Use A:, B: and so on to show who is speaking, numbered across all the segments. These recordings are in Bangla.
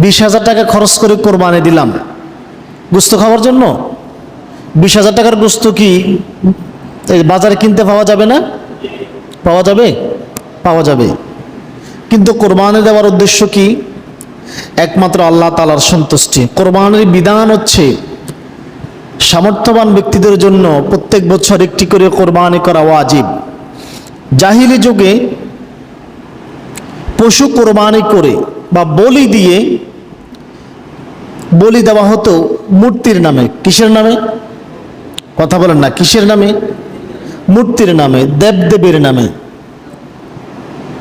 A: 20,000 টাকা খরচ করে কোরবানি দিলাম গোস্ত খাওয়ার জন্য। 20,000 টাকার গোস্ত কি এই বাজারে কিনতে পাওয়া যাবে না? পাওয়া যাবে, পাওয়া যাবে। কিন্তু কোরবানি দেওয়ার উদ্দেশ্য কি? একমাত্র আল্লাহ তাআলার সন্তুষ্টি। কোরবানির বিধান হচ্ছে সামর্থ্যবান ব্যক্তিদের জন্য প্রত্যেক বছর একটি করে কোরবানি করা ওয়াজিব। জাহিলি যুগে পশু কোরবানি করে বা বলি দিয়ে বলি দেওয়া হতো মূর্তির নামে। কিসের নামে? কথা বলেন না, কিসের নামে? মূর্তির নামে, দেবদেবীর নামে।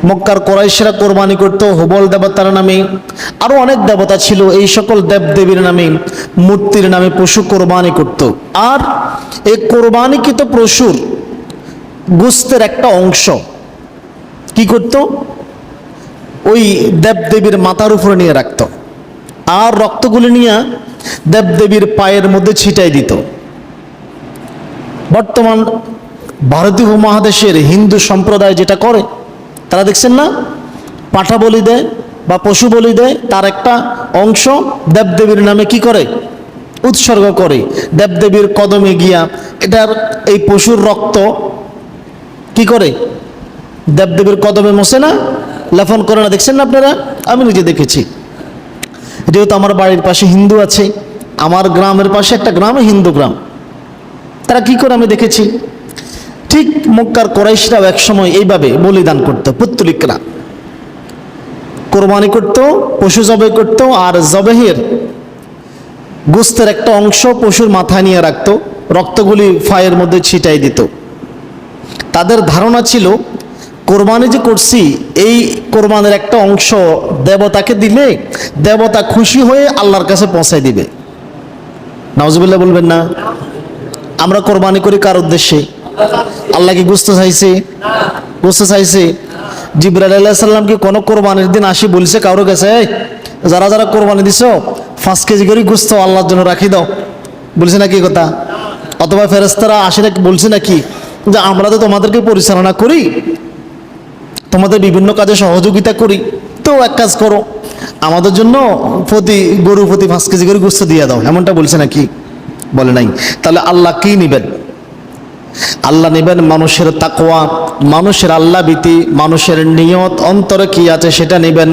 A: মক্কার কোরাইশরা কোরবানি করত হুবল দেবতার নামে, আরো অনেক দেবতা ছিল, এই সকল দেবদেবীর নামে মূর্তির নামে পশু কোরবানি করত। আর এই কোরবানিকৃত পশুর গোস্তের একটা অংশ কি করত? ওই দেবদেবীর মাথার উপরে নিয়ে রাখত, আর রক্তগুলি নিয়ে দেবদেবীর পায়ের মধ্যে ছিটাই দিত। বর্তমান ভারতীয় উপমহাদেশের হিন্দু সম্প্রদায় যেটা করে, তারা দেখছেন না, পাঠা বলি দেয় বা পশু বলি দেয়, তার একটা অংশ দেবদেবীর নামে কি করে? উৎসর্গ করে। দেবদেবীর কদমে গিয়া এটার এই পশুর রক্ত কি করে? দেবদেবীর কদমে মোছে না, লেফন করে না, দেখছেন না আপনারা? আমি নিজে দেখেছি। যেহেতু আমার বাড়ির পাশে হিন্দু আছে, আমার গ্রামের পাশে একটা গ্রামে হিন্দু গ্রাম, তারা কি করে আমি দেখেছি। ঠিক মক্কার কোরাইশরাও এক সময় এইভাবে বলিদান করতো। পুত্তলিকরা কোরবানি করতো, পশু জবাই করতো, আর জবাহের গোস্তের একটা অংশ পশুর মাথায় নিয়ে রাখতো, রক্তগুলি ফায়ের মধ্যে ছিটাই দিত। তাদের ধারণা ছিল কোরবানি যে করছি, এই কোরবানির একটা অংশ দেবতাকে দিলে দেবতা খুশি হয়ে আল্লাহর কাছে পৌঁছায় দিবে। নাউজুবিল্লাহ বলবেন না? আমরা কোরবানি করি কার উদ্দেশ্যে? আল্লাহ কি গোস্ত চাইছে? গোস্ত চাইছে? জিবরাইল আলাইহিস সালাম কি কোনো কোরবানির দিন আসি বলছে কারো কাছে, যারা যারা কোরবানি দিছো 5 কেজি করে গোস্ত আল্লাহর জন্য রাখি দাও, বলছে নাকি কথা? অথবা ফেরেশতারা আসে নাকি বলছে নাকি যে আমরা তো তোমাদেরকে পরিচালনা করি, তোমাদের বিভিন্ন কাজে সহযোগিতা করি, তো এক কাজ করো, আমাদের জন্য প্রতি গরু প্রতি 5 কেজি করে গোস্ত দিয়ে দাও, এমনটা বলছে নাকি? বলে নাই। তাহলে আল্লাহ কি নিবেন? আল্লাহ নেবেন মানুষের তাকওয়া, মানুষের আল্লাহ ভীতি, মানুষের নিয়ত অন্তরে কি আছে সেটা নেবেন।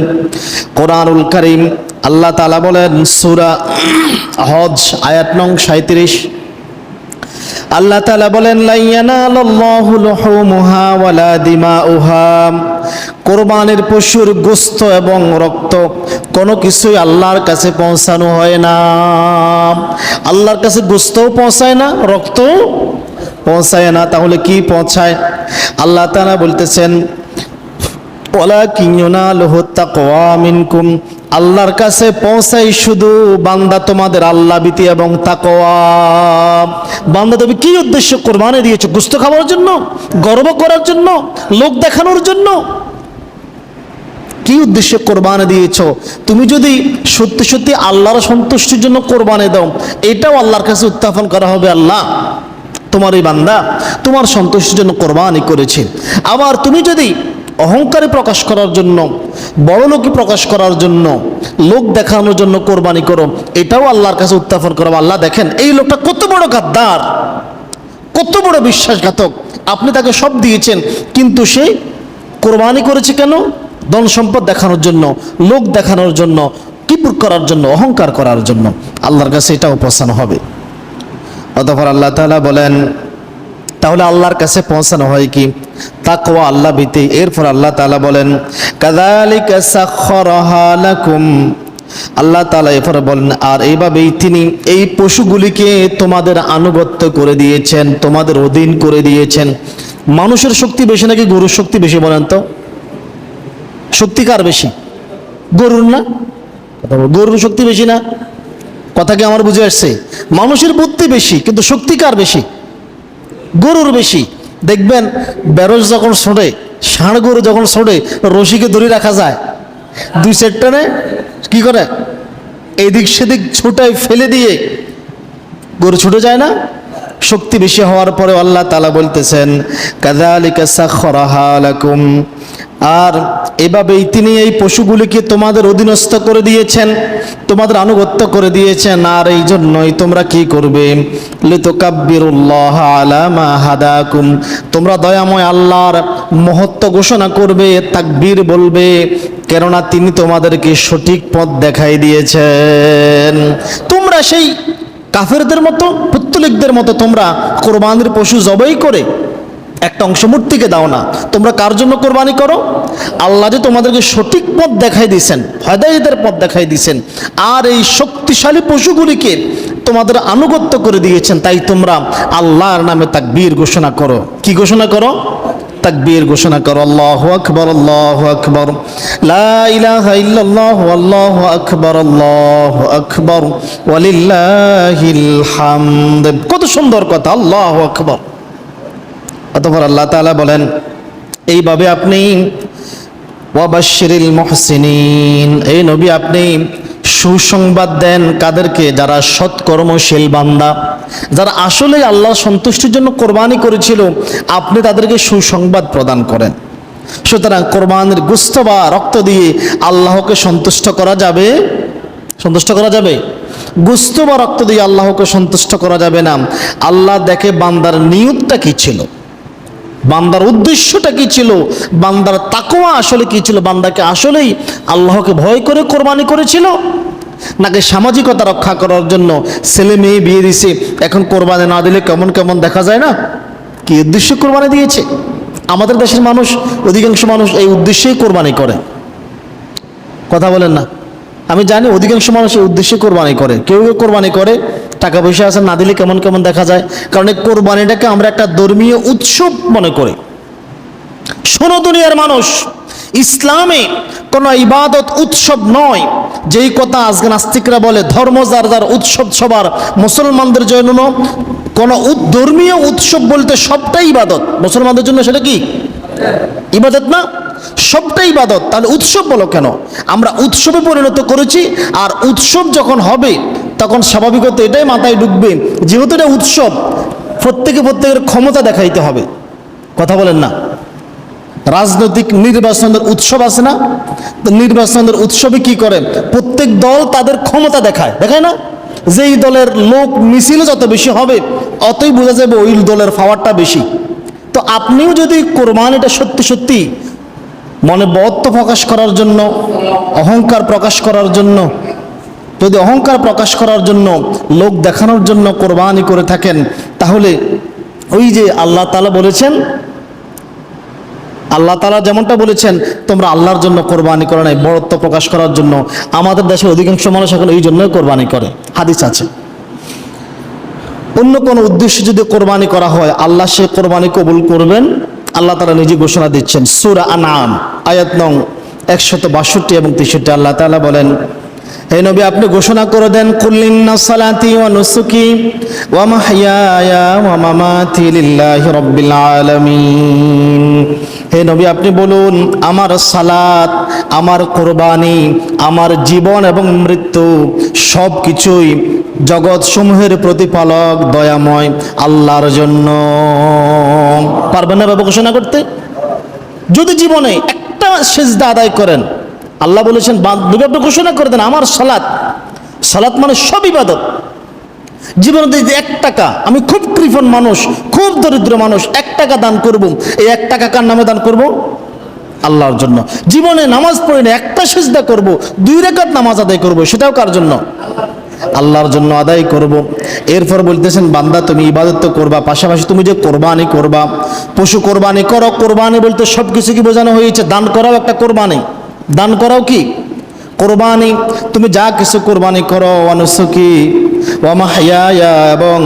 A: কোরআনুল কারীম আল্লাহ তাআলা বলেন সূরা হজ আয়াত নং 37, আল্লাহ তাআলা বলেন লা ইয়ানালুল্লাহু লুহুমুহা ওয়ালা দিমাউহা, কোরবানির পশুর গোশত এবং রক্ত কোনো কিছুই আল্লাহর কাছে পৌঁছানো হয় না। আল্লাহর কাছে গোশতও পৌঁছায় না, রক্তও পৌঁছায় না, তাহলে কি পৌঁছায়? আল্লাহ তাআলা বলতেছেন ওয়ালাকিন ইয়ানালুহু তাকওয়া মিনকুম, আল্লাহর কাছে পৌঁছাই শুধু বান্দা তোমাদের আল্লাহ ভীতি এবং তাকওয়া। বান্দা তুমি কি উদ্দেশ্যে কোরবানি দিয়েছো? গোশত খাওয়ার জন্য? গর্ব করার জন্য? লোক দেখানোর জন্য? কি উদ্দেশ্যে কোরবানি দিয়েছো? তুমি যদি সত্যি সত্যি আল্লাহর সন্তুষ্টির জন্য কোরবানি দাও, এটাও আল্লাহর কাছে উত্থাপন করা হবে, আল্লাহ তোমার এই বান্দা তোমার সন্তুষ্টির জন্য কোরবানি করেছে। আবার তুমি যদি অহংকারী প্রকাশ করার জন্য, বড়লোকি প্রকাশ করার জন্য, লোক দেখানোর জন্য কোরবানি করো, এটাও আল্লাহর কাছে উত্থাপন করো। আল্লাহ দেখেন এই লোকটা কত বড় গাদ্দার, কত বড় বিশ্বাসঘাতক। আপনি তাকে সব দিয়েছেন, কিন্তু সে কোরবানি করেছে কেন? ধন সম্পদ দেখানোর জন্য, লোক দেখানোর জন্য, কিবর করার জন্য, অহংকার করার জন্য। আল্লাহর কাছে এটাও পৌঁছানো হবে। অতঃপর আল্লাহ তাআলা বলেন তাহলে আল্লাহর কাছে পৌঁছানো হয় কি? তাকওয়া, আল্লাহ ভীতি। এরপর আল্লাহ তাআলা বলেন কাযালিকা সাখখারাহা লাকুম, আল্লাহ তাআলা এরপর বলেন আর এইভাবেই তিনি এই পশুগুলিকে তোমাদের আনুগত্য করে দিয়েছেন, তোমাদের অধীন করে দিয়েছেন। মানুষের শক্তি বেশি নাকি গরুর শক্তি বেশি বলেন তো? শক্তি কার বেশি? গরুর না? গরুর শক্তি বেশি না? কথা কি আমার বুঝে আসছে? মানুষের বুদ্ধি বেশি, কিন্তু শক্তি কার বেশি? গরুর বেশি। দেখবেন বেরোজ যখন ছোড়ে, ষাঁড় গরু যখন ছোড়ে, রশিকে ধরে রাখা যায়, 2 টানে কি করে এদিক সেদিক ছুটাই ফেলে দিয়ে গরু ছুটে যায় না? শক্তি বেশি হওয়ার পরে আল্লাহ তাআলা বলতেছেন কাযালিকা সাখখারাহা লাকুম, আর এভাবেই তিনি এই পশুগুলিকে তোমাদের অধীনস্থ করে দিয়েছেন, তোমাদের আনুগত্য করে দিয়েছেন। আর এই জন্যই তোমরা কি করবে, লিতুকাব্বিরুল্লাহ আলা মা হাদাকুম, তোমরা দয়াময় আল্লাহর মহত্ব ঘোষণা করবে, তাকবীর বলবে, কেননা তিনি তোমাদেরকে সঠিক পথ দেখাই দিয়েছেন। তোমরা সেই কাফেরদের মতো, পুত্তলিকদের মতো তোমরা কোরবানির পশু জবাই করে একটা অংশ মূর্তিকে দাও না। তোমরা কার জন্য কোরবানি করো? আল্লাহ যে তোমাদেরকে সঠিক পথ দেখাই দিয়েছেন, হেদায়েতের পথ দেখাই দিয়েছেন, আর এই শক্তিশালী পশুগুলিকে তোমাদের আনুগত্য করে দিয়েছেন, তাই তোমরা আল্লাহর নামে তাকবীর ঘোষণা করো। কি ঘোষণা করো? তাকবীর ঘোষণা করো। আল্লাহু আকবার, আল্লাহু আকবার, লা ইলাহা ইল্লাল্লাহ, আল্লাহু আকবার, আল্লাহু আকবার, ওয়ালিল্লাহিল হামদ। কত সুন্দর কথা, আল্লাহু আকবার। অতঃপর আল্লাহ তাআলা বলেন, এইভাবে আপনি ওয়াবাশশিরিল মুহসিনিন, এই নবী আপনি সুসংবাদ দেন কাদেরকে? যারা সৎকর্মশীল বান্দা, যারা আসলে আল্লাহ সন্তুষ্টির জন্য কোরবানি করেছিল, আপনি তাদেরকে সুসংবাদ প্রদান করেন। সুতরাং কোরবানির গোশত বা রক্ত দিয়ে আল্লাহকে সন্তুষ্ট করা যাবে? সন্তুষ্ট করা যাবে? গোশত বা রক্ত দিয়ে আল্লাহকে সন্তুষ্ট করা যাবে না। আল্লাহ দেখে বান্দার নিয়তটা কি ছিল, বান্দার উদ্দেশ্যটা কি ছিল, বান্দার তাকওয়া আসলে কি ছিল, বান্দাকে আসলেই আল্লাহকে ভয় করে কোরবানি করেছিল, নাকি সামাজিকতা রক্ষা করার জন্য ছেলে মেয়ে বিয়ে দিছে, এখন কোরবানি না দিলে কেমন কেমন দেখা যায় না, কি উদ্দেশ্যে কোরবানি দিয়েছে? আমাদের দেশের মানুষ, অধিকাংশ মানুষ এই উদ্দেশ্যেই কোরবানি করে। কথা বলেন না? আমি জানি অধিকাংশ মানুষ এই উদ্দেশ্যে কোরবানি করে। কেউ কেউ কোরবানি করে টাকা পয়সা আছে, না দিলে কেমন কেমন দেখা যায়, কারণ এই কোরবানিটাকে আমরা একটা ধর্মীয় উৎসব মনে করি। শোনো দুনিয়ার মানুষ, ইসলামে কোনো ইবাদত উৎসব নয়। যেই কথা আজকে নাস্তিকরা বলে ধর্ম যার যার, উৎসব সবার, মুসলমানদের জন্য কোনো ধর্মীয় উৎসব বলতে সবটাই ইবাদত। মুসলমানদের জন্য সেটা কি ইবাদত না? সবটাই ইবাদত। তাহলে উৎসব বলো কেন? আমরা উৎসবে পরিণত করেছি। আর উৎসব যখন হবে তখন স্বাভাবিকত এটাই মাথায় ঢুকবে, যেহেতু এটা উৎসব, প্রত্যেকের ক্ষমতা দেখাইতে হবে। কথা বলেন না? রাজনৈতিক নির্বাচনের উৎসব আছে না? তো নির্বাচনের উৎসবে কি করে? প্রত্যেক দল তাদের ক্ষমতা দেখায়, দেখায় না? যেই দলের লোক মিছিল যত বেশি হবে অতই বোঝা যাবে ওই দলের পাওয়ারটা বেশি। তো আপনিও যদি কোরবানিটা সত্যি সত্যি মনে বত্ত প্রকাশ করার জন্য, অহংকার প্রকাশ করার জন্য, যদি অহংকার প্রকাশ করার জন্য, লোক দেখানোর জন্য কোরবানি করে থাকেন, তাহলে ওই যে আল্লাহ তাআলা বলেছেন, আল্লাহ তাআলা যেমনটা বলেছেন তোমরা আল্লাহর জন্য কোরবানি করো নাই, বড়ত্ব প্রকাশ করার জন্য। আমাদের দেশের অধিকাংশ মানুষ এখন এই জন্যই কোরবানি করে, হাদিস আছে। অন্য কোনো উদ্দেশ্যে যদি কোরবানি করা হয় আল্লাহ সে কোরবানি কবুল করবেন। আল্লাহ তাআলা নিজে ঘোষণা দিচ্ছেন, সূরা আনআম আয়াত নং 162 এবং 63। আল্লাহ তাআলা বলেন, হে নবী আপনি ঘোষণা করে দেন, কুল ইন্না সালাতি ওয়া নুসুকি ওয়া মাহইয়ায়া ওয়া মামাতি লিল্লাহি রাব্বিল আলামিন। হে নবী আপনি বলুন, আমার সালাত, আমার কোরবানি, আমার জীবন এবং মৃত্যু সব কিছুই জগৎ সমূহের প্রতিপালক দয়াময় আল্লাহর জন্য। পারবেন না বাবা ঘোষণা করতে? যদি জীবনে একটা সিজদা আদায় করেন, আল্লাহ বলেছেন আপনি ঘোষণা করে দেন আমার সালাত, সালাত মানে সব ইবাদত। জীবনে যদি 1 টাকা, আমি খুব কৃপণ মানুষ, খুব দরিদ্র মানুষ, 1 টাকা দান করব, এই 1 টাকা কার নামে দান করব? আল্লাহর জন্য। জীবনে নামাজ পড়ে না, একটা সিজদা করব, 2 রাকাত নামাজ আদায় করব, সেটাও কার জন্য? আল্লাহর জন্য আদায় করব। এরপর বলতেছেন, বান্দা তুমি ইবাদত তো করবা, পাশাপাশি তুমি যে কোরবানি করবা, পশু কোরবানি করো। কোরবানি বলতে সব কিছু কি বোঝানো হয়েছে? দান করাও একটা কোরবানি। দান করাও কি কোরবানি? তুমি যা কিছু কোরবানি করো, অনুসুকি ওয়া মাহইয়ায়া, এবং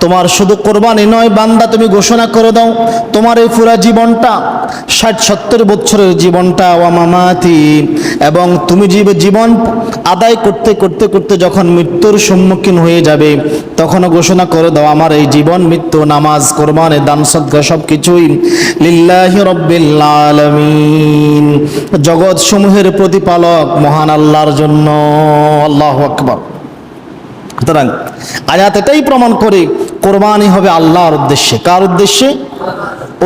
A: তোমার শুধু কোরবানি নয় বান্দা, তুমি ঘোষণা করে দাও তোমার এই পুরা জীবনটা, 60-70 বছরের জীবনটা, ওয়া মামাতি, এবং তুমি জীবন আদায় করতে করতে করতে যখন মৃত্যুর সম্মুখীন হয়ে যাবে তখনও ঘোষণা করে দাও আমার এই জীবন, মৃত্যু, নামাজ, কোরবানি, দান, সদকা সব কিছুই লিল্লাহি রাব্বিল আলামিন, জগৎ সমূহের প্রতিপালক মহান আল্লাহর জন্য। আল্লাহু আকবার। সুতরাং আয়াত এটাই প্রমাণ করে কোরবানি হবে আল্লাহর উদ্দেশ্যে। কার উদ্দেশ্যে?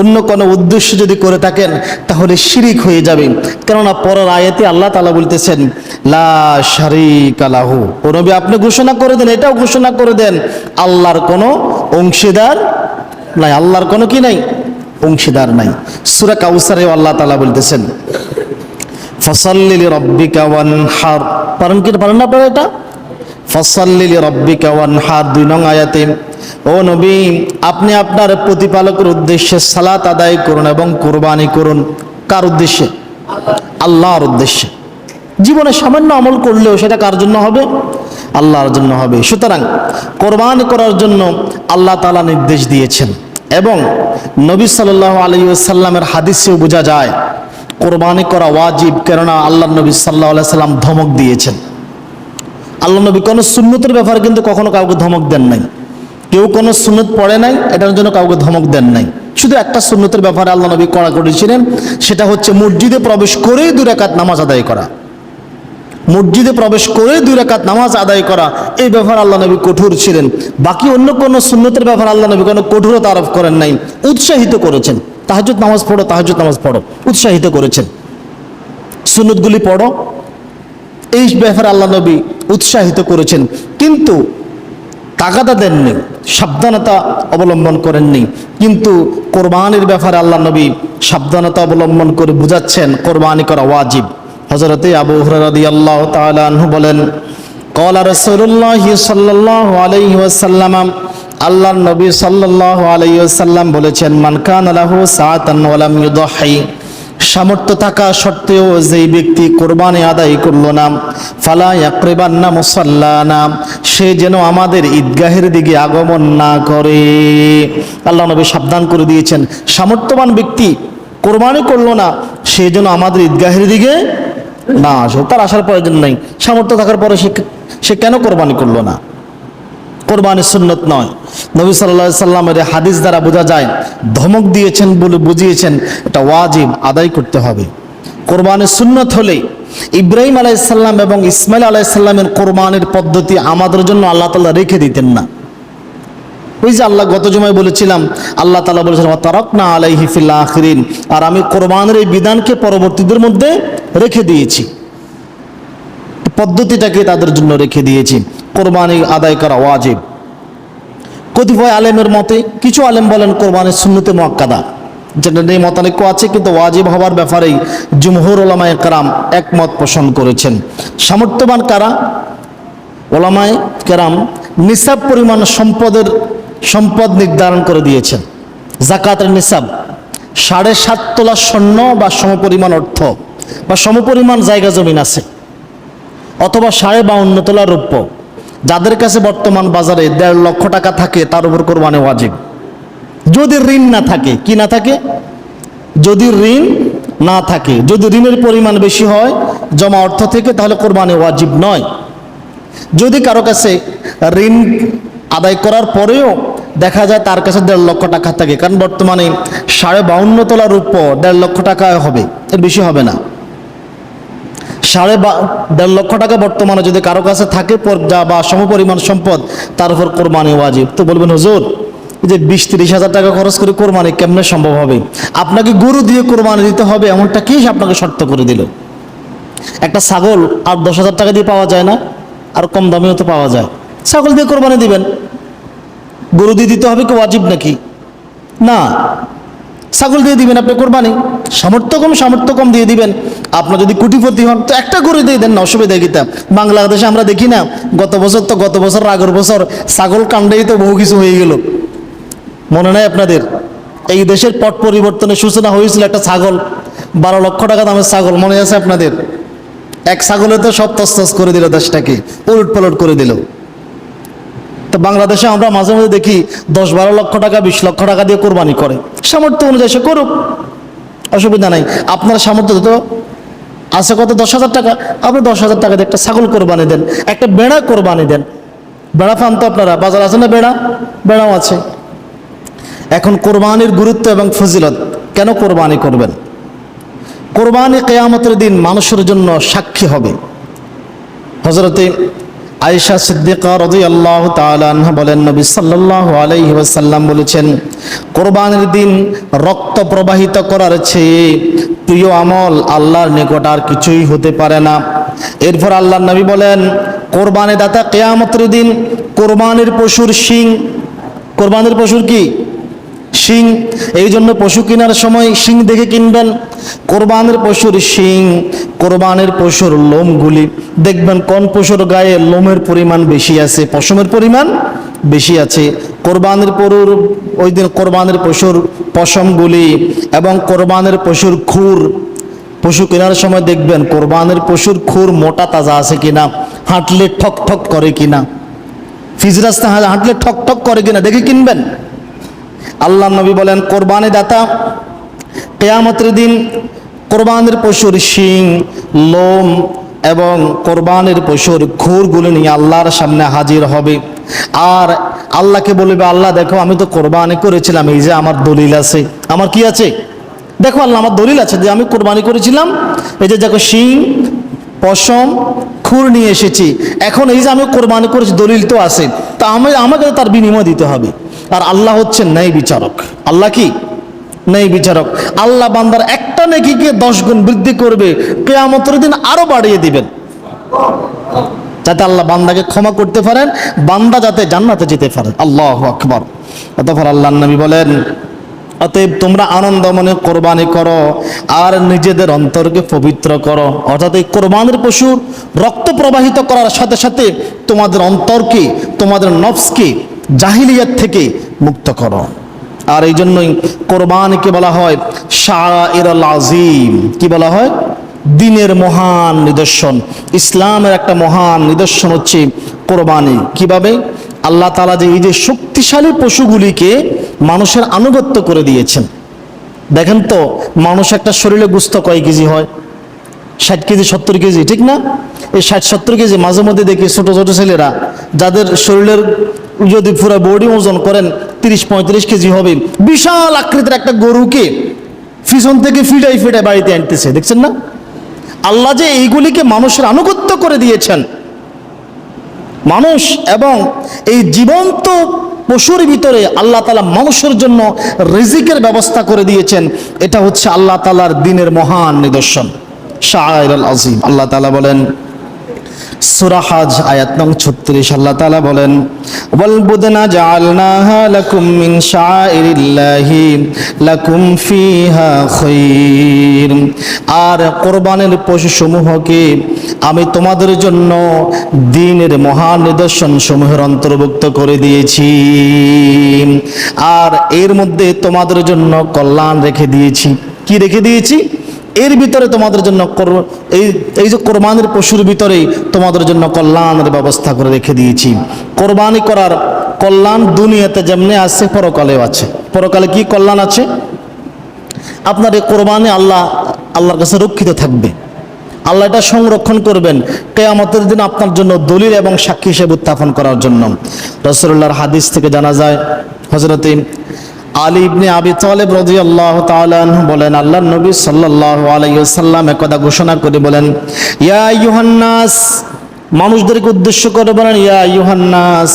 A: অন্য কোনো উদ্দেশ্য যদি করে থাকেন তাহলে শিরিক হয়ে যাবে। কেননা পরের আয়াতে আল্লাহ তাআলা বলতেছেন লা শারীকা লাহু। ও নবী আপনি ঘোষণা করে দেন, এটাও ঘোষণা করে দেন আল্লাহর কোনো অংশীদার নাই, আল্লাহর কোনো কি নাই? অংশীদার নাই। সূরা কাউসারে আল্লাহ তাআলা বলতেছেন ফাসাল্লি লিরাব্বিকা ওয়ানহার। পারেন কি পারেন না? এটা ফাসাল্লি লিরাব্বিকা ওয়ানহার 2 নং আয়াতে ও নবী আপনি আপনার প্রতিপালকের উদ্দেশ্যে সালাত আদায় করুন এবং কুরবানি করুন। কার উদ্দেশ্যে? আল্লাহর উদ্দেশ্যে। জীবনে সামান্য আমল করলেও সেটা কার জন্য হবে? আল্লাহর জন্য হবে। সুতরাং কোরবানি করার জন্য আল্লাহ তাআলা নির্দেশ দিয়েছেন এবং নবী সাল্লাল্লাহু আলাইহি ওয়াসাল্লামের হাদিসেও বোঝা যায় কোরবানি করা ওয়াজিব। কেননা আল্লাহ নবী সাল্লাল্লাহু আলাইহি সাল্লাম ধমক দিয়েছেন। আল্লাহ নবী কোনো সুন্নতের ব্যাপারে কিন্তু কখনো কাউকে ধমক দেন নাই। কেউ কোনো সুন্নত পড়ে নাই এটার জন্য কাউকে ধমক দেন নাই। শুধু একটা সুন্নতের ব্যাপারে আল্লাহ নবী কড়াকড়ি ছিলেন, সেটা হচ্ছে মসজিদে প্রবেশ করেই 2 রাকাত নামাজ আদায় করা। মসজিদে প্রবেশ করে 2 রাকাত নামাজ আদায় করা, এই ব্যাপারে আল্লাহ নবী কঠোর ছিলেন। বাকি অন্য কোনো সুন্নতের ব্যাপারে আল্লাহ নবী কোনো কঠোরতা আরোপ করেন নাই, উৎসাহিত করেছেন। তাহাজ্জুদ নামাজ পড়ো, তাহাজ্জুদ নামাজ পড়ো, উৎসাহিত করেছেন। সুন্নতগুলি পড়ো, এই ব্যাপারে আল্লাহ নবী উৎসাহিত করেছেন, কিন্তু তাগাদা দেননি, সাবধানতা অবলম্বন করেননি। কিন্তু কোরবানির ব্যাপারে আল্লাহ নবী সাবধানতা অবলম্বন করে বুঝাচ্ছেন কোরবানি করা ওয়াজিব। হযরতে আবু হুরায়রা রাদিয়াল্লাহু তাআলা আনহু বলেন ক্বালা রাসূলুল্লাহ সাল্লাল্লাহু আলাইহি ওয়াসাল্লাম, আল্লাহর নবী সাল্লাল্লাহু আলাইহি ওয়াসাল্লাম বলেছেন মান কানা লাহু সাআতান ওয়া লাম ইউদাহি, সামর্থ্য থাকা সত্ত্বেও যেই ব্যক্তি কোরবানি আদায় করলো না, ফালা ইয়াকরিবান্না মুসাল্লানা, সে যেন আমাদের ঈদগাহের দিকে আগমন না করে। আল্লাহ নবী সাবধান করে দিয়েছেন, সামর্থ্যবান ব্যক্তি কোরবানি করলো না, সে যেন আমাদের ঈদগাহের দিকে না আসে। তার আসার প্রয়োজন নেই, সামর্থ্য থাকার পরে সে কেন কোরবানি করলো না? কোরবানি সুন্নত নয়। নবী সাল্লাল্লাহু আলাইহি সাল্লামের হাদিস দ্বারা বোঝা যায় ধমক দিয়েছেন বলে বুঝিয়েছেন এটা ওয়াজিব, আদায় করতে হবে। কোরবানি সুন্নত হলে ইব্রাহিম আলাইহিস সালাম এবং ইসমাইল আলাইহিস সালামের কোরবানির পদ্ধতি আমাদের জন্য আল্লাহ তাআলা রেখে দিতেন না। ওই যে আল্লাহ গত জুমায় বলেছিলাম, আল্লাহ তাআলা বলেছেন ওয়া তারাকনা আলাইহি ফিল আখিরিন, আর আমি কোরবানির এই বিধানকে পরবর্তীদের মধ্যে রেখে দিয়েছি, পদ্ধতিটাকে তাদের জন্য রেখে দিয়েছি। কোরবানি আদায় করা ওয়াজিব। কতিপয় আলেমের মতে, কিছু আলেম বলেন কোরবানি সুন্নতে মুআক্কাদা, যেটা নেই মতানৈক্য আছে, কিন্তু ওয়াজিব হওয়ার ব্যাপারেই জুমহুর উলামায়ে কেরাম একমত পোষণ করেছেন। সামর্থ্যবান কারা? উলামায়ে কেরাম নিসাব পরিমাণ সম্পদ নির্ধারণ করে দিয়েছেন। যাকাতের নিসাব 7.5 তোলা স্বর্ণ বা সমপরিমাণ অর্থ বা সমপরিমাণ জায়গা জমিন আছে, অথবা 52.5 তোলা রৌপ্য। যাদের কাছে বর্তমান বাজারে 1.5 লক্ষ টাকা থাকে তার উপর কোরবানি ওয়াজিব। যদি ঋণ না থাকে, কি না থাকে? যদি ঋণ না থাকে, যদি ঋণের পরিমাণ বেশি হয় জমা অর্থ থেকে, তাহলে কোরবানি ওয়াজিব নয়। যদি কারো কাছে ঋণ আদায় করার পরেও দেখা যায় তার কাছে 1.5 লক্ষ টাকা থাকে, কারণ বর্তমানে 52.5 তোলা রৌপ্য 1.5 লক্ষ টাকা হবে, এর বেশি হবে না। 1.5 লক্ষ টাকা বর্তমানে যদি কারো কাছে থাকে বা সমপরিমাণ সম্পদ, তার উপর কোরবানি ওয়াজিব। তো বলবেন হুজুর, এই যে 20-30 হাজার টাকা খরচ করে কোরবানি কেমনে সম্ভব হবে? আপনাকে গরু দিয়ে কোরবানি দিতে হবে এমনটা কি আপনাকে শর্ত করে দিল? একটা ছাগল 8-10 হাজার টাকা দিয়ে পাওয়া যায় না? আর কম দামেও তো পাওয়া যায়। ছাগল দিয়ে কোরবানি দিবেন, গরু দিয়ে দিতে হবে কি ওয়াজিব নাকি? না, ছাগল দিয়ে দিবেন আপনি কোরবানি। সামর্থ্য কম দিয়ে দিবেন। আপনার যদি কোটিপতি হন তো একটা গরু দিয়ে দেন না, অসুবিধা কি? বাংলাদেশে আমরা দেখি না, গত বছর আগের বছর ছাগল কাণ্ডেই তো বহু কিছু হয়ে গেল, মনে নাই আপনাদের? এই দেশের পট পরিবর্তনের সূচনা হয়েছিল একটা ছাগল, 12 লক্ষ টাকা দামের ছাগল, মনে আছে আপনাদের? এক ছাগলে তো সব তছনছ করে দিল, দেশটাকে উলট পালট করে দিল। তো বাংলাদেশে আমরা মাঝে মাঝে দেখি 10-12 লক্ষ টাকা 20 লক্ষ টাকা দিয়ে কোরবানি করে। সামর্থ্য অনুযায়ী সে করুক, অসুবিধা নাই। আপনার সামর্থ্য তো আছে কত? 10 হাজার টাকা, আপনি 10 হাজার টাকা দিয়ে একটা ছাগল কোরবানি দেন, একটা বেড়া কোরবানি দেন। বেড়া পান তো আপনারা, বাজার আছে না? বেড়াও আছে। এখন কোরবানির গুরুত্ব এবং ফজিলত, কেন কোরবানি করবেন? কোরবানি কিয়ামতের দিন মানুষের জন্য সাক্ষী হবে। হযরতে আয়েশা সিদ্দিকা রাদিয়াল্লাহু তাআলা আনহা বলেন, নবী সাল্লাল্লাহু আলাইহি ওয়াসাল্লাম বলেছেন, কোরবানির দিন রক্ত প্রবাহিত করার চেয়ে প্রিয় আমল আল্লাহর নিকট আর কিছুই হতে পারে না। এরপর আল্লাহর নবী বলেন, কোরবানি দাতা কিয়ামতের দিন কোরবানির পশুর শিং, কোরবানির পশুর কি শিং, এই জন্য পশু কেনার সময় শিং দেখে কিনবেন। কোরবানির পশুর শিং, কোরবানির পশুর লোমগুলি দেখবেন কোন পশুর গায়ে লোমের পরিমাণ বেশি আছে, পশমের পরিমাণ বেশি আছে। কোরবানির পশুর ওই দিন কোরবানির পশুর পশমগুলি এবং কোরবানির পশুর খুর, পশু কেনার সময় দেখবেন কোরবানির পশুর খুর মোটা তাজা আছে কিনা, হাঁটলে ঠক ঠক করে কিনা, ফিজ রাস্তা হাঁটলে ঠক ঠক করে কিনা দেখে কিনবেন। আল্লাহ নবী বলেন, কোরবানি দাতা কিয়ামতের দিন কোরবানির পশুর শিং, লোম এবং কোরবানির পশুর খুরগুলো নিয়ে আল্লাহর সামনে হাজির হবে। আর আল্লাহকে বলবে, আল্লাহ দেখো আমি তো কোরবানি করেছিলাম, এই যে আমার দলিল আছে, আমার কি আছে দেখো আল্লাহ, আমার দলিল আছে যে আমি কোরবানি করেছিলাম, এই যে দেখো শিং, পশম, খুর নিয়ে এসেছি, এখন এই যে আমি কোরবানি করেছি দলিল তো আছে, তা আমাকে তার বিনিময় দিতে হবে। আর আল্লাহ হচ্ছেন ন্যায় বিচারক। আল্লাহ কি ন্যায় বিচারক। আল্লাহ বান্দার একটা নেকিকে 10 গুণ বৃদ্ধি করবে, কিয়ামতের দিন আরো বাড়িয়ে দিবেন, যাতে আল্লাহ বান্দাকে ক্ষমা করতে পারেন, বান্দা যাতে জান্নাতে যেতে পারেন। আল্লাহু আকবার। অতঃপর আল্লাহর নবী বলেন, অতএব তোমরা আনন্দ মনে কোরবানি করো আর নিজেদের অন্তরকে পবিত্র করো। অর্থাৎ এই কোরবানির পশু রক্ত প্রবাহিত করার সাথে সাথে তোমাদের অন্তরকে, তোমাদের নফসকে জাহিলিয়াত থেকে মুক্ত করো। আর এই জন্যই কোরবানিকে বলা হয় শাআইরুল আযীম। কি বলা হয়? দিনের মহান নিদর্শন। ইসলামের একটা মহান নিদর্শন হচ্ছে কোরবানি। কিভাবে? আল্লাহ তাআলা যে এই যে শক্তিশালী পশুগুলিকে মানুষের আনুগত্য করে দিয়েছেন। দেখেন তো, মানুষ একটা শরীরে গোশত কয় কেজি হয়? 60 কেজি 70 কেজি, ঠিক না? এই 60-70 কেজি মাঝে মধ্যে দেখি ছোট ছোট ছেলেরা, যাদের শরীরের যদি পুরো বডি ওজন করেন 30-35 কেজি হবে, বিশাল আকৃতির একটা গরুকে পিছন থেকে ফিটাই ফিটাই বাড়িতে আনতেছে, দেখছেন না? আল্লাহ যে এইগুলিকে মানুষের আনুগত্য করে দিয়েছেন, মানুষ এবং এই জীবন্ত পশুর ভিতরে আল্লাহ তাআলা মানুষের জন্য রিজিকের ব্যবস্থা করে দিয়েছেন। এটা হচ্ছে আল্লাহ তাআলার দ্বীনের মহান নিদর্শন, শাআইরুল আযীম। আল্লাহ তাআলা বলেন সূরা হজ আয়াত নং 36, আল্লাহ তাআলা বলেন, ওয়াল বুদনা জাআলনাহা লাকুম মিন শাআইরিল্লাহি লাকুম ফিহা খায়র। আর কোরবানির পশুসমূহকে আমি তোমাদের জন্য দ্বীনের মহান নিদর্শন সমূহের অন্তর্ভুক্ত করে দিয়েছি, আর এর মধ্যে তোমাদের জন্য কল্যাণ রেখে দিয়েছি। কি রেখে দিয়েছি? এর ভিতরে তোমাদের জন্য এই যে কোরবানির পশুর ভিতরে তোমাদের জন্য কল্যাণের ব্যবস্থা করে রেখে দিয়েছি। কোরবানি করার কল্যাণ দুনিয়াতে যেমনি আছে, পরকালেও আছে। পরকালে কি কল্যাণ আছে? আপনার এই কোরবানি আল্লাহর কাছে রক্ষিত থাকবে, আল্লাহ এটা সংরক্ষণ করবেন কিয়ামতের দিন আপনার জন্য দলিল এবং সাক্ষী হিসেবে উত্থাপন করার জন্য। রাসূলুল্লাহর হাদিস থেকে জানা যায়, হযরতে আলী ইবনে আবি তালেব রাদিয়াল্লাহু তাআলা আনহু বলেন, আল্লাহর নবী সাল্লাল্লাহু আলাইহি ওয়াসাল্লাম একদা ঘোষণা করে বলেন, ইয়া আইয়ুহান নাস, মানুষদেরকে উদ্দেশ্য করে বলেন, ইয়া আইয়ুহান নাস,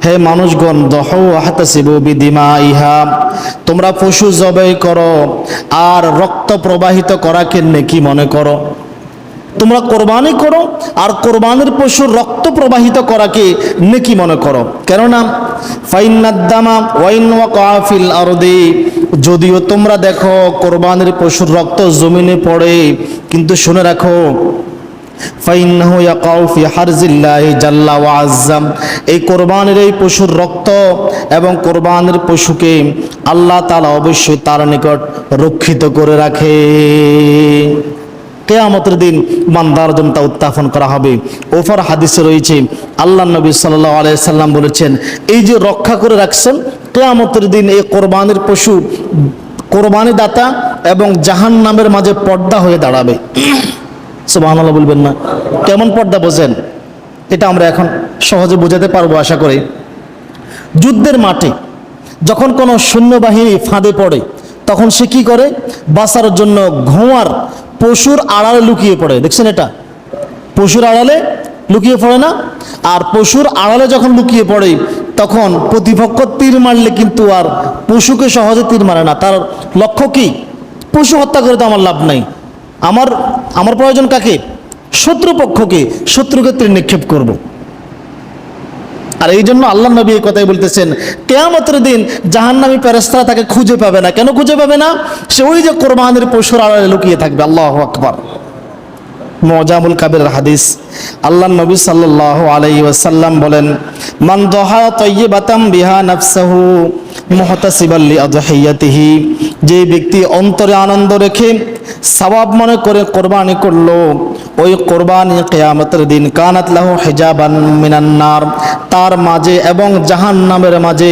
A: হে মানুষগণ, দহু ওয়াহতাসিবু বিদিমাইহা, তোমরা পশু জবাই করো আর রক্ত প্রবাহিত করাকে নেকি মনে করো। তোমরা কোরবানি করো আর কোরবানির পশুর রক্ত প্রবাহিত করাকে নেকি মনে করো। কেননা ফাইন্নাদ-দামা ওয়াইন ওয়াকা ফিল আরদি, যদিও তোমরা দেখো কোরবানির পশুর রক্ত জমিনে পড়ে, কিন্তু শুনে রাখো ফাইন্নাহু ইয়াকাউ ফি হারজিল্লাহি জাল্লা ওয়া আযযা, এই কোরবানির এই পশুর রক্ত এবং কোরবানির পশুকে আল্লাহ তাআলা অবশ্যই তার নিকট রক্ষিত করে রাখে। কিয়ামতের দিন বান্দার জন্য তা উত্থাপন করা হবে। ওফর হাদিসে রয়েছে, আল্লাহ নবী সাল্লাল্লাহু আলাইহি সাল্লাম বলেছেন, এই যে রক্ষা করে রাখছেন, কিয়ামতের দিন এই কোরবানির পশু কোরবানি দাতা এবং জাহান্নামের মাঝে পর্দা হয়ে দাঁড়াবে। সুবহানাল্লাহ বলবেন না? কেমন পর্দা বোঝেন? এটা আমরা এখন সহজে বোঝাতে পারবো আশা করি। যুদ্ধের মাঠে যখন কোনো সৈন্যবাহিনী ফাঁদে পড়ে, তখন সে কি করে? বাঁচার জন্য ঘোড়ার পশুর আড়ালে লুকিয়ে পড়ে। দেখছেন এটা? পশুর আড়ালে লুকিয়ে পড়ে না? আর পশুর আড়ালে যখন লুকিয়ে পড়ে তখন প্রতিপক্ষ তীর মারলে কিন্তু আর পশুকে সহজে তীর মারে না। তার লক্ষ্য কি? পশু হত্যা করে তো আমার লাভ নাই, আমার প্রয়োজন কাকে? শত্রুপক্ষকে, শত্রুকে তীর নিক্ষেপ করব। আর এই জন্য আল্লাহ নবী এই কথাই বলতেছেন, কিয়ামতের দিন জাহান্নামী ফেরেশতারা তাকে খুঁজে পাবে না। কেন খুঁজে পাবে না? সে ওই যে কোরবানির পশুর আড়ালে লুকিয়ে থাকবে। আল্লাহু আকবার। মুজামুল কাবির হাদিস, আল্লাহ নবী সাল্লাল্লাহু আলাইহি ওয়াসাল্লাম বলেন, মান দাহা তাইয়িবাতাম বিহা নাফসাহু মুহতাসিবাল লিআদহিয়াতিহি, যে ব্যক্তি অন্তরে আনন্দ রেখে সওয়াব মনে করে কোরবানি করলো, ওই কোরবানি কিয়ামতের দিন কানাত লাহু হিজাবান মিনান নার, তার মাঝে এবং জাহান্নামের মাঝে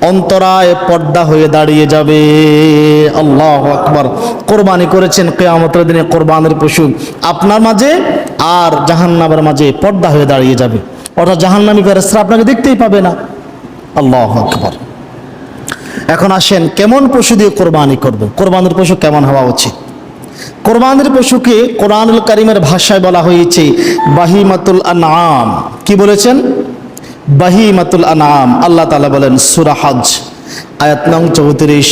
A: অন্তরায় পর্দা হয়ে দাঁড়িয়ে যাবে। আল্লাহু আকবার। কোরবানি করেছেন কিয়ামতের দিনে কোরবানির পশু, আপনার মাঝে আর জাহান্নামের মাঝে পর্দা হয়ে দাঁড়িয়ে যাবে। অর্থাৎ জাহান্নামী ফেরেশতারা আপনাকে দেখতেই পাবে না। আল্লাহু আকবার। এখন আসেন কেমন পশু দিয়ে কোরবানি করব, কোরবানির পশু কেমন হওয়া উচিত? কোরবানির পশুকে কোরআনুল কারীমের ভাষায় বলা হয়েছে বাহিমাতুল আনআম। কি বলেছেন? বাহিমাতুল আনআম। আল্লাহ তাআলা বলেন সূরা হজ আয়াত নং 34,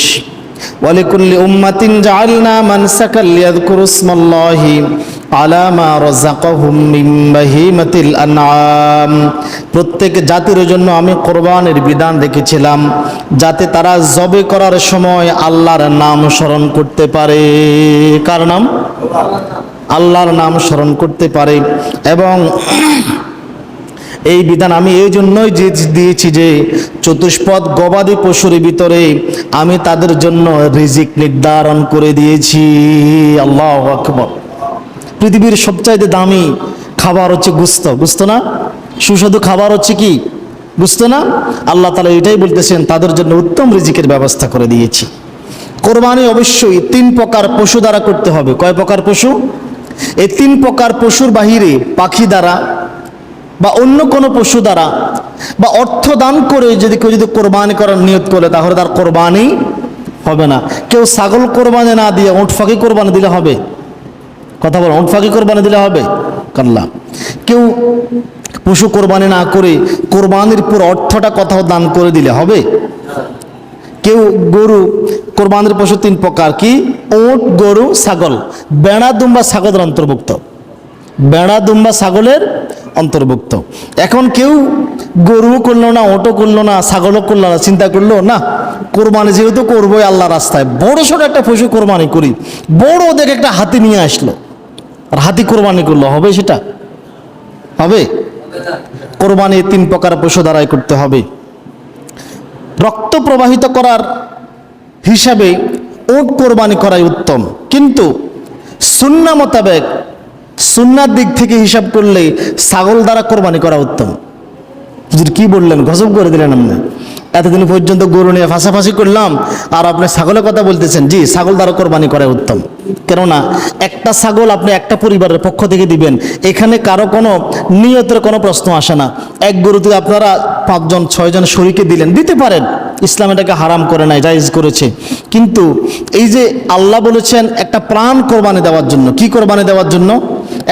A: ওয়ালিকুল্লি উম্মাতিন জাআলনা মানসাকাল লিয়াযকুরু ইসমাল্লাহি আলা মা রাযাকাহুম মিন বাহিমাতিল আনআম। প্রত্যেক জাতির জন্য আমি কোরবানির বিধান রেখেছিলাম যাতে তারা জবে করার সময় আল্লাহর নাম স্মরণ করতে পারে। কার নাম? আল্লাহর নাম স্মরণ করতে পারে। এবং এই বিধান আমি এই জন্যই দিয়েছি যে চতুষ্পদ গবাদি পশুর ভিতরে আমি তাদের জন্য রিজিক নির্ধারণ করে দিয়েছি। আল্লাহু আকবার। পৃথিবীর সবচাইতে দামি খাবার হচ্ছে গোশত, গোশত না? সুস্বাদু খাবার হচ্ছে কি? গোশত না? আল্লাহ তাআলা এটাই বলতেছেন তাদের জন্য উত্তম রিজিকের ব্যবস্থা করে দিয়েছি। কোরবানি অবশ্যই 3 প্রকার পশু দ্বারা করতে হবে। কয় প্রকার পশু? এই 3 প্রকার পশুর বাহিরে পাখি দ্বারা বা অন্য কোনো পশু দ্বারা বা অর্থ দান করে যদি কেউ কোরবানি করার নিয়ত করে তাহলে তার কোরবানি হবে না। কেউ ছাগল কোরবানি না দিয়ে উট ফাঁকি কোরবানি দিলে হবে? কথা বলো, উট ফাঁকি কোরবানি দিলে হবে? কাল্লা। কেউ পশু কোরবানি না করে কোরবানির পুরো অর্থটা কোথাও দান করে দিলে হবে? কেউ গরু, কোরবানির পশু 3 প্রকার, কি? উট, গরু, ছাগল। বেড়া, দুম্বা ছাগলের অন্তর্ভুক্ত। বেড়া, দুম্বা ছাগলের অন্তর্ভুক্ত। এখন কেউ গরু করলো না, ওটো করলো না, ছাগলও করলো না, চিন্তা করলো না কোরবানি যেহেতু করবোই আল্লাহ রাস্তায়, বড় ছোট একটা পশু কোরবানি করি। বড় দেখে একটা হাতি নিয়ে আসলো আর হাতি কোরবানি করলো, হবে সেটা? হবে? কোরবানি 3 প্রকার পশু দ্বারাই করতে হবে। রক্ত প্রবাহিত করার হিসাবে উট কোরবানি করাই উত্তম, কিন্তু সুন্নাহ মোতাবেক, সুন্নার দিক থেকে হিসাব করলে ছাগল দ্বারা কোরবানি করা উত্তম। কি বললেন? গজব করে দিলেন আপনি। এতদিন পর্যন্ত গরু নিয়ে ফাঁসাফাঁসি করলাম আর আপনি ছাগলের কথা বলতেছেন। জি, ছাগল দ্বারা কোরবানি করা উত্তম। কেননা একটা ছাগল আপনি একটা পরিবারের পক্ষ থেকে দিবেন, এখানে কারো কোনো নিয়তের কোনো প্রশ্ন আসে না। এক গরুতে আপনারা 5 জন 6 জন শরীকে দিলেন, দিতে পারেন, ইসলাম এটাকে হারাম করে নাই, জায়েজ করেছে। কিন্তু এই যে আল্লাহ বলেছেন একটা প্রাণ কোরবানি দেওয়ার জন্য, কি কোরবানি দেওয়ার জন্য?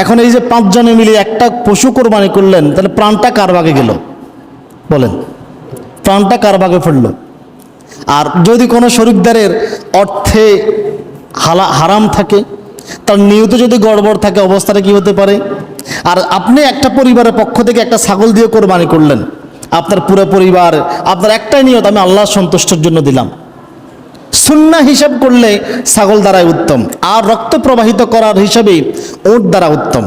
A: এখন এই যে 5 জনে মিলে একটা পশু কোরবানি করলেন, তাহলে প্রাণটা কার ভাগে গেল বলেন? প্রাণটা কার ভাগে পড়ল? আর যদি কোনো শরীকদারের অর্থে হারাম থাকে, তার নিয়ত যদি গড়বড় থাকে, অবস্থাটা কি হতে পারে? আর আপনি একটা পরিবারের পক্ষ থেকে একটা ছাগল দিয়ে কোরবানি করলেন, আপনার পুরো পরিবার, আপনার একটাই নিয়ত আমি আল্লাহর সন্তুষ্টির জন্য দিলাম। সুন্নাহ হিসাব করলে ছাগল দ্বারাই উত্তম, আর রক্ত প্রবাহিত করার হিসাবে উট দ্বারা উত্তম।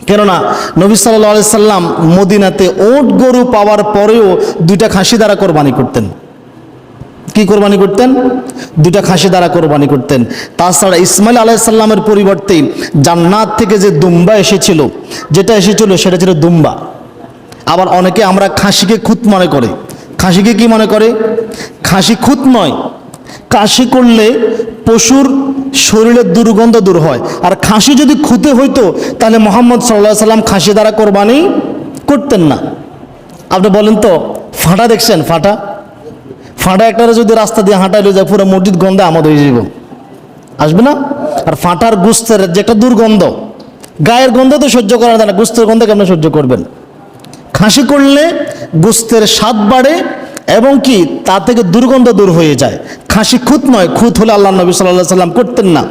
A: কেননা নবী সাল্লাল্লাহু আলাইহি সাল্লাম মদিনাতে উট গরু পাওয়ার পরেও 2টা খাসি দ্বারা কোরবানি করতেন। কি কোরবানি করতেন? 2টা খাসি দ্বারা কোরবানি করতেন। তাছাড়া ইসমাইল আলাইহিস সালামের পরিবর্তে জান্নাত থেকে যে দুম্বা এসেছিল, যেটা এসেছিল সেটা ছিল দুম্বা। আবার অনেকে আমরা খাসিকে খুঁত মনে করে। খাসিকে কি মনে করে? খাসি খুঁত নয়, কাশি করলে পশুর শরীরের দুর্গন্ধ দূর হয়। আর খাসি যদি খুঁতে হইতো তাহলে মুহাম্মদ সাল্লাল্লাহু আলাইহি সাল্লাম খাসি দ্বারা কোরবানি করতেন না। আপনি বলেন তো, ফাটা দেখছেন? ফাটা একটারে যদি রাস্তা দিয়ে হাঁটাইলে যায় পুরো মসজিদ গন্ধে আমোদ হয়ে যাব, আসবে না? আর ফাটার গোস্তের যেটা দুর্গন্ধ, গায়ের গন্ধ তো সহ্য করা যায় না, গোস্তের গন্ধ কেমন সহ্য করবেন? খাসি করলে গোস্তের স্বাদ বাড়ে এবং কি তা থেকে দুর্গন্ধ দূর হয়ে যায়। খাসি খুঁত নয়, খুঁত হলে আল্লাহ নবী সাল্লাল্লাহু আলাইহি সাল্লাম করতেন না।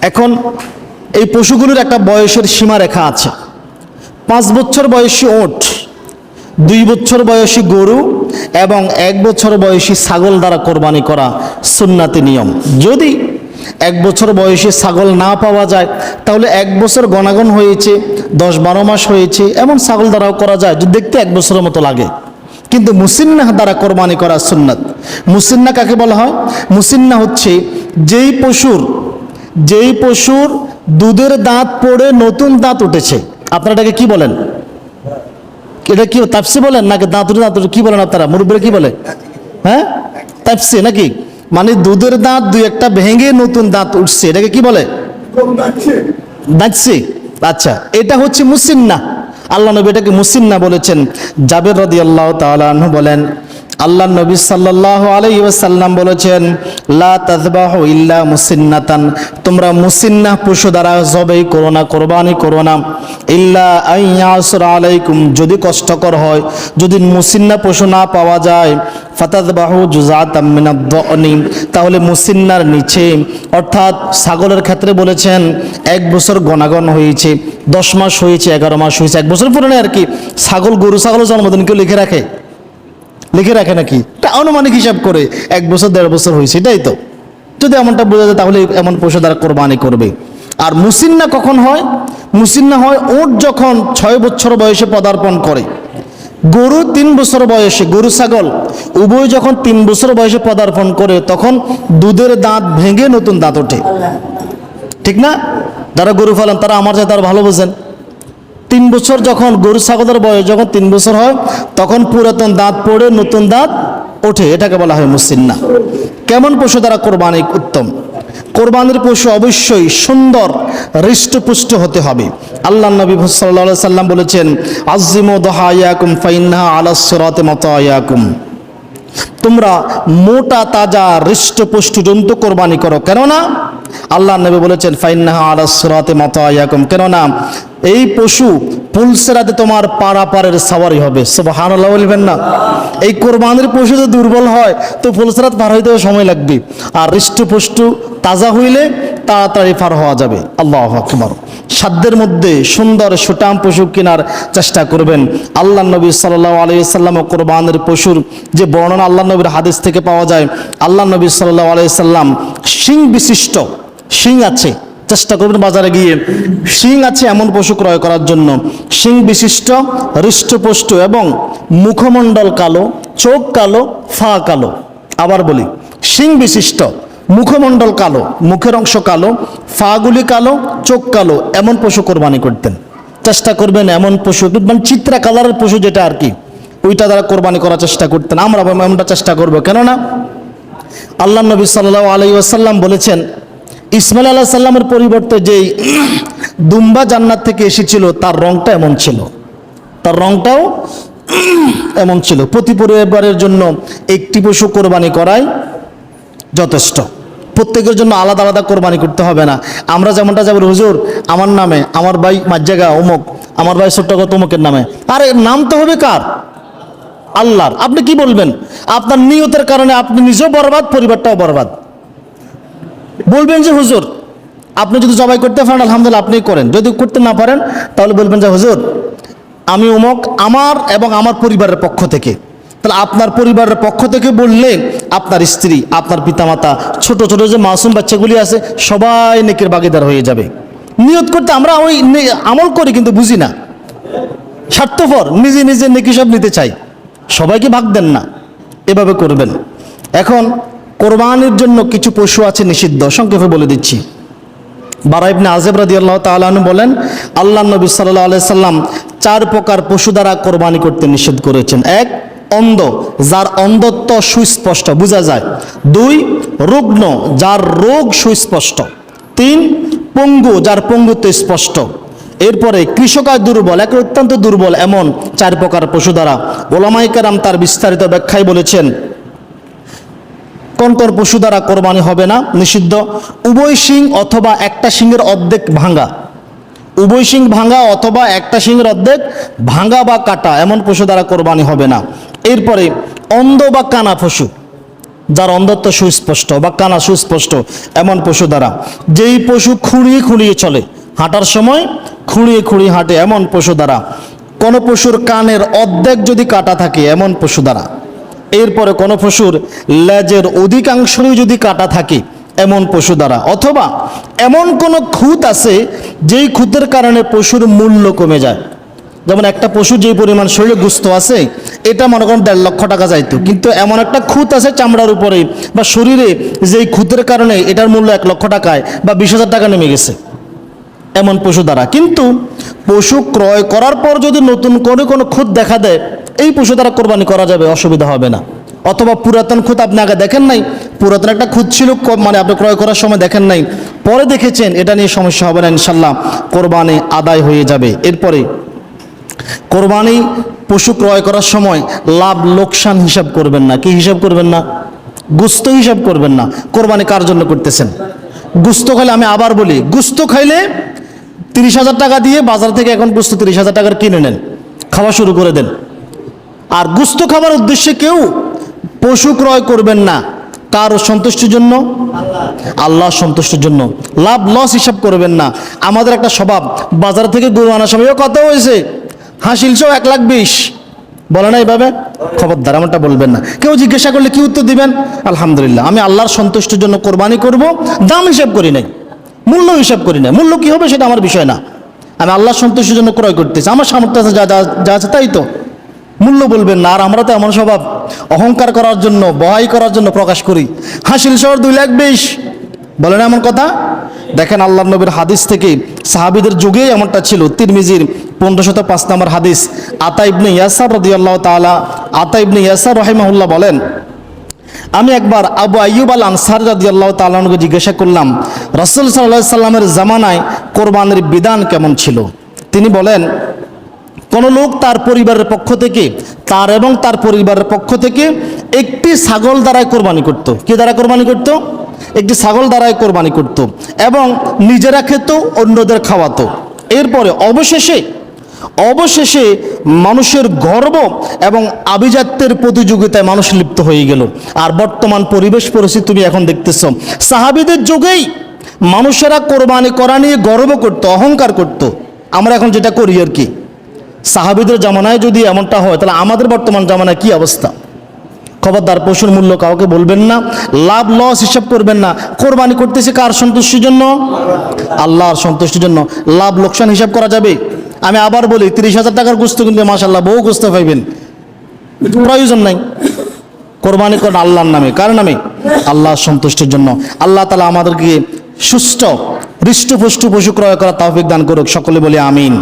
A: এখন এই পশুগুলোর একটা বয়সের সীমারেখা আছে। 5 বছর বয়সী ওট, 2 বছর বয়সী গরু এবং 1 বছর বয়সী ছাগল দ্বারা কোরবানি করা সুন্নাতি নিয়ম। যদি 1 বছর বয়সী ছাগল না পাওয়া যায় তাহলে 1 বছর গণাগণ হয়েছে, 10-12 মাস হয়েছে এমন ছাগল দ্বারাও করা যায়, যদি দেখতে 1 বছরের মতো লাগে। কিন্তু মুসিন্নাহ দ্বারা কোরবানি করা সুন্নাত। মুসিন্না কাকে বলা হয়? মুসিন্না হচ্ছে যেই পশুর দুধের দাঁত পড়ে নতুন দাঁত উঠেছে। আপনারা এটাকে কি বলেন? এটা কি তাফসি বলেন নাকি দাঁত কি বলেন আপনারা? মুরব্বীরা কি বলে? হ্যাঁ, তাফসি নাকি? মানে দুধের দাঁত 2-1টা ভেঙে নতুন দাঁত উঠছে, এটাকে কি বলে? দাঁতছি। আচ্ছা, এটা হচ্ছে মুসিন্না। আল্লাহ নবী এটাকে মুসিন্না বলেছেন। জাবের রাদিয়াল্লাহু তাআলা আনহু বলেন, আল্লাহ নবী সাল্লাল্লাহু আলাইহি ওয়াসাল্লাম বলেছেন, লা তাযবাহু ইল্লা মুসিন্নাতান, তোমরা মুসিন্নাহ পশু দ্বারা জবাই করো না, কোরবানি করো না, ইল্লা আইয়াসরা আলাইকুম, যদি কষ্টকর হয়, যদি মুসিন্না পশু না পাওয়া যায়, ফাতাযবাহু জুযাতাম মিনাদ-দানি, তাহলে মুসিন্নার নিচে, অর্থাৎ ছাগলের ক্ষেত্রে বলেছেন 1 বছর গণাগণ হয়েছে, 10 মাস হয়েছে, 11 মাস হয়েছে, 1 বছর পুরনো আর কি। গরু ছাগলের জন্মদিন কেউ লিখে রাখে নাকি? এটা আনুমানিক হিসাব করে 1 বছর 1.5 বছর হয়েছে, এটাই তো। যদি এমনটা বোঝা যায় তাহলে এমন পশু দ্বারা কোরবানি করবে। আর মুসিন্না কখন হয়? মুসিন্না হয় ওট যখন 6 বছর বয়সে পদার্পণ করে। গরু 3 বছর বয়সে, গরু ছাগল উভয় যখন 3 বছর বয়সে পদার্পণ করে তখন দুধের দাঁত ভেঙে নতুন দাঁত ওঠে, ঠিক না? যারা গরু পালন তারা আমার চাই তারা ভালো বোঝেন। 3 বছর যখন গরু ছাগলের বয়স যখন 3 বছর হয় তখন পুরাতন দাঁত পড়ে নতুন দাঁত ওঠে, এটাকে বলা হয় মুসিন্না। কেমন পশু দ্বারা কোরবানি উত্তম? কোরবানির পশু অবশ্যই সুন্দর হৃষ্টপুষ্ট হতে হবে। আল্লাহ নবী সাল্লাল্লাহু আলাইহি সাল্লাম বলেছেন, আযিমু দুহায়াকুম ফাইন্নাহা আলাস সিরাতি মাতায়াকুম, তোমরা মোটা তাজা হৃষ্টপুষ্ট জন্তু কোরবানি করো, কেননা আল্লাহ নবী বলেছেন ফাইন্নাহা আলাস সিরাতি মাতায়াকুম, কেননা এই পশু পুলসেরাতে তোমার পারাপারের সাওয়ারি হবে। সুবহানাল্লাহ বলবেন না? এই কোরবানির পশু যদি দুর্বল হয় তো পুলসেরাত পার হইতেও সময় লাগবে, আর হৃষ্টপুষ্ট তাজা হইলে তাড়াতাড়ি পার হওয়া যাবে। আল্লাহু আকবার। সাধ্যের মধ্যে সুন্দর সুটাম পশু কেনার চেষ্টা করবেন। আল্লাহ নবী সাল্লাল্লাহু আলাইহি সাল্লাম কোরবানির পশুর যে বর্ণনা আল্লাহ নবীর হাদিস থেকে পাওয়া যায়, আল্লাহ নবী সাল্লাল্লাহু আলাইহি সাল্লাম শিং বিশিষ্ট, শিং আছে, চেষ্টা করবেন বাজারে গিয়ে শিং আছে এমন পশু ক্রয় করার জন্য। শিং বিশিষ্ট, হৃষ্টপুষ্ট এবং মুখমণ্ডল কালো, চোখ কালো, ফা কালো। আবার বলি, শিং বিশিষ্ট, মুখমণ্ডল কালো, মুখের অংশ কালো, ফাগুলি কালো, চোখ কালো, এমন পশু কোরবানি করতেন। চেষ্টা করবেন এমন পশু, মানে চিত্রা কালারের পশু যেটা আর কি, ওইটা দ্বারা কোরবানি করার চেষ্টা করতেন। আমরা এমনটা চেষ্টা করবো, কেননা আল্লাহ নবী সাল্লাল্লাহু আলাইহি ওয়াসাল্লাম বলেছেন, ইসমাইল আলাইহিস সালামের পরিবর্তে যেই দুম্বা জান্নাত থেকে এসেছিল তার রংটা এমন ছিল, তার রংটাও এমন ছিল। প্রতি পরিবারের জন্য একটি পশু কোরবানি করাই যথেষ্ট, প্রত্যেকের জন্য আলাদা আলাদা কোরবানি করতে হবে না। আমরা যেমনটা যাবো, হুজুর আমার নামে, আমার ভাই মাজ্জাগা অমুক, আমার ভাই ছোট্টগত অমুকের নামে, আরে নাম তো হবে কার? আল্লাহর। আপনি কি বলবেন? আপনার নিয়তের কারণে আপনি নিজেও বরবাদ, পরিবারটাও বরবাদ। বলবেন যে হুজুর আপনি যদি জবাই করতে পারেন আলহামদুলিল্লাহ আপনি করেন, যদি করতে না পারেন তাহলে বলবেন যে হুজুর আমি অমুক, আমার এবং আমার পরিবারের পক্ষ থেকে। তাহলে আপনার পরিবারের পক্ষ থেকে বললে আপনার স্ত্রী, আপনার পিতামাতা, ছোট ছোট যে মাসুম বাচ্চাগুলি আছে সবাই নেকির ভাগীদার হয়ে যাবে। নিয়ত করতে আমরা ওই আমল করি কিন্তু বুঝি না, স্বার্থপর, নিজে নিজে নেকি সব নিতে চাই, সবাইকে ভাগ দেন না, এভাবে করবেন। এখন কোরবানির জন্য কিছু পশু আছে নিষিদ্ধ, সংক্ষেপে বলে দিচ্ছি। বারা ইবনে আযিব রাদিয়াল্লাহু তাআলা আনহু বলেন, আল্লাহ নবী সাল্লাল্লাহু আলাইহি সাল্লাম 4 প্রকার পশু দ্বারা কোরবানি করতে নিষেধ করেছেন। 1, অন্ধ, যার অন্ধত্ব সুস্পষ্ট বোঝা যায়। 2, রুগ্ন, যার রোগ সুস্পষ্ট। 3, পঙ্গু, যার পঙ্গুত্ব স্পষ্ট। এরপরে কৃষকায় দুর্বল, এক অত্যন্ত দুর্বল, এমন 4 প্রকার পশু দ্বারা। ওলামায়ে কেরাম তার বিস্তারিত ব্যাখ্যায় বলেছেন কোন কোন পশু দ্বারা কোরবানি হবে না, নিষিদ্ধ। উভয় শিং অথবা একটা শিংয়ের অর্ধেক ভাঙা, উভয় শিং ভাঙা অথবা একটা শিংয়ের অর্ধেক ভাঙা বা কাটা এমন পশু দ্বারা কোরবানি হবে না। এরপরে অন্ধ বা কানা পশু, যার অন্ধত্ব সুস্পষ্ট বা কানা সুস্পষ্ট এমন পশু দ্বারা, যেই পশু খুঁড়িয়ে খুঁড়িয়ে চলে, হাঁটার সময় খুঁড়িয়ে খুঁড়িয়ে হাঁটে এমন পশু দ্বারা, কোনো পশুর কানের অর্ধেক যদি কাটা থাকে এমন পশু দ্বারা, এরপরে কোনো পশুর লেজের অধিকাংশই যদি কাটা থাকে এমন পশু দ্বারা, অথবা এমন কোনো খুঁত আছে যেই খুঁতের কারণে পশুর মূল্য কমে যায়। যেমন একটা পশু যেই পরিমাণ শরীরে গুস্ত আছে এটা মনে করেন 1.5 লক্ষ টাকা যাইতো, কিন্তু এমন একটা খুঁত আছে চামড়ার উপরে বা শরীরে, যেই খুঁতের কারণে এটার মূল্য 1 লক্ষ টাকায় বা 20,000 টাকা নেমে গেছে এমন পশু দ্বারা। কিন্তু পশু ক্রয় করার পর যদি নতুন করে কোনো খুঁত দেখা দেয়, এই পশু দ্বারা কোরবানি করা যাবে, অসুবিধা হবে না। অথবা পুরাতন খুঁত আপনি আগে দেখেন নাই, পুরাতন একটা খুঁত ছিল, মানে আপনি ক্রয় করার সময় দেখেন নাই, পরে দেখেছেন, এটা নিয়ে সমস্যা হবে না, ইনশাল্লাহ কোরবানি আদায় হয়ে যাবে। এরপরে কোরবানি পশু ক্রয় করার সময় লাভ লোকসান হিসাব করবেন না। কি হিসাব করবেন না? গুস্ত হিসাব করবেন না। কোরবানি কার জন্য করতেছেন? গুস্ত খাইলে, আমি আবার বলি, গুস্ত খাইলে 30,000 টাকা দিয়ে বাজার থেকে এখন গুস্ত 30,000 টাকার কিনে নেন, খাওয়া শুরু করে দেন। আর গুস্ত খাবার উদ্দেশ্যে কেউ পশু ক্রয় করবেন না। কার সন্তুষ্টির জন্য? আল্লাহর সন্তুষ্টির জন্য। লাভ লস হিসাব করবেন না। আমাদের একটা স্বভাব, বাজার থেকে গরু আনার সময় কত হয়েছে, হাসিলছেও 1,20,000 বলে না এইভাবে? খবরদার এমনটা বলবেন না। কেউ জিজ্ঞাসা করলে কি উত্তর দিবেন? আলহামদুলিল্লাহ, আমি আল্লাহর সন্তুষ্টির জন্য কোরবানি করব, দাম হিসাব করি নাই, মূল্য হিসাব করি না। মূল্য কি হবে সেটা আমার বিষয় না, আমি আল্লাহর সন্তুষ্টির জন্য ক্রয় করতেছি, আমার সামর্থ্য আছে, যা আছে তাই তো। মূল্য বলবেন না। আর আমরা তো এমন স্বভাব, অহংকার করার জন্য, বহাই করার জন্য প্রকাশ করি, হাসিল শহর 2,20,000 বলে না এমন কথা? দেখেন আল্লাহর নবীর হাদিস থেকে, সাহাবীদের যুগেই এমনটা ছিল। তিরমিজির 1505 নম্বর হাদিস, আতা ইবনে ইয়াসার রাদিয়াল্লাহু তাআলা, আতা ইবনে ইয়াসার রাহিমাহুল্লাহ বলেন, আমি একবার আবু আইয়ুব আল আনসারী রাদিয়াল্লাহু তাআলা আনহুকে জিজ্ঞাসা করলাম, রাসূল সাল্লাল্লাহু আলাইহি সাল্লামের জামানায় কোরবানির বিধান কেমন ছিল? তিনি বলেন, কোন লোক তার পরিবারের পক্ষ থেকে, তার এবং তার পরিবারের পক্ষ থেকে একটি ছাগল দ্বারাই কোরবানি করত। কি দ্বারা কোরবানি করত? একটি ছাগল দ্বারাই কোরবানি করত, এবং নিজেরা খেত, অন্যদের খাওয়াতো। এরপরে অবশেষে মানুষের গর্ব এবং আভিজাত্যের প্রতিযোগিতায় মানুষ লিপ্ত হয়ে গেল। আর বর্তমান পরিবেশ পরিস্থিতি তুমি এখন দেখতেছ, সাহাবীদের যুগেই মানুষেরা কোরবানি করা নিয়ে গর্ব করত, অহংকার করত। আমরা এখন যেটা করি আর কি, সাহাবীদের জামানায় যদি এমনটা হয়, তাহলে আমাদের বর্তমান জামানায় কি অবস্থা? খবরদার পশুর মূল্য কাউকে বলবেন না, লাভ লস হিসাব করবেন না। কোরবানি করতেছে কার সন্তুষ্টির জন্য? আল্লাহর সন্তুষ্টির জন্য। লাভ লোকসান হিসাব করা যাবে? আমি আবার বলি, 30,000 টাকার গোস্ত কিন্তু মাশাআল্লাহ বহু গোস্ত পাইবেন, প্রয়োজন নাই। কোরবানি করেন আল্লাহর নামে। কার নামে? আল্লাহর সন্তুষ্টির জন্য। আল্লাহ তাআলা আমাদেরকে সুস্থ হৃষ্টপুষ্ট পশু ক্রয় করার তৌফিক দান করুক। সকলে বলি আমিন।